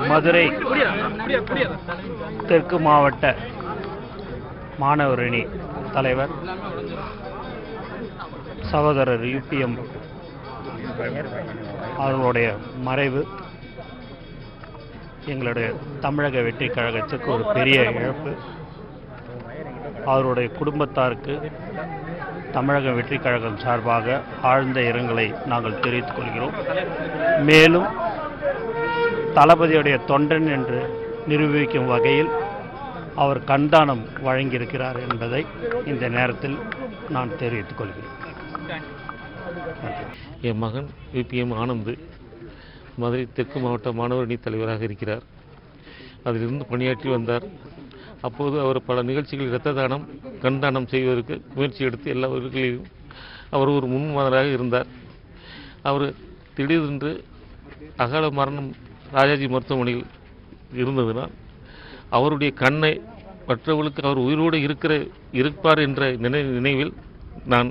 மதுரை தெற்கு மாவட்ட மாணவரணி தலைவர் சகோதரர் UPM அவர்களுடைய மறைவு எங்களுடைய தமிழக வெற்றி கழகத்துக்கு ஒரு பெரிய இழப்பு. அவருடைய குடும்பத்தாருக்கு தமிழக வெற்றி கழகம் சார்பாக ஆழ்ந்த இரங்கலை நாங்கள் தெரிவித்துக் கொள்கிறோம். மேலும் தளபதியுடைய தொண்டன் என்று நிரூபிக்கும் வகையில் அவர் கண்தானம் வழங்கியிருக்கிறார் என்பதை இந்த நேரத்தில் நான் தெரிவித்துக் கொள்கிறேன். என் மகன் UPM ஆனந்த் மதுரை தெற்கு மாவட்ட மாணவரணி தலைவராக இருக்கிறார். அதிலிருந்து பணியாற்றி வந்தார். அப்போது அவர் பல நிகழ்ச்சிகளில் இரத்த தானம் கண் தானம் செய்வதற்கு முயற்சி எடுத்து எல்லாவர்களிலும் அவர் ஒரு முன்மாதிரியாக இருந்தார். அவர் திடீரென்று அகால மரணம் ராஜாஜி மருத்துவமனையில் இருந்ததினால் அவருடைய கண்ணை மற்றவர்களுக்கு அவர் உயிரோடு இருப்பார் என்ற நினைவில் நான்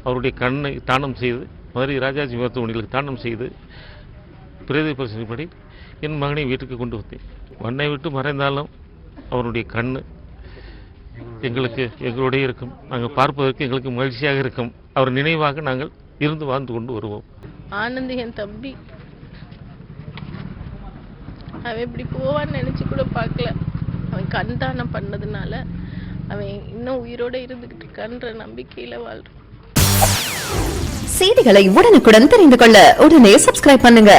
அவருடைய கண்ணை தானம் செய்து மதுரை ராஜாஜி மருத்துவமனையில் தானம் செய்து பிரேத பரிசோதனைப்படி என் மகனை வீட்டுக்கு கொண்டு வந்தேன். மண்ணை விட்டு மறைந்தாலும் அவருடைய கண்ணு எங்களுடைய இருக்கும். நாங்கள் பார்ப்பதற்கு எங்களுக்கு மகிழ்ச்சியாக இருக்கும். அவர் நினைவாக நாங்கள் இருந்து வாழ்ந்து கொண்டு வருவோம். ஆனந்த் என் தம்பி, அவன் இப்படி போவான்னு நினைச்சு கூட பார்க்கல. அவன் கண் தானம் பண்ணதுனால அவன் இன்னும் உயிரோட இருந்துகிட்டு இருக்கான்ற நம்பிக்கையில வாழ்றான். செய்திகளை உடனுக்குடன் தெரிந்து கொள்ள உடனே சப்ஸ்கிரைப் பண்ணுங்க.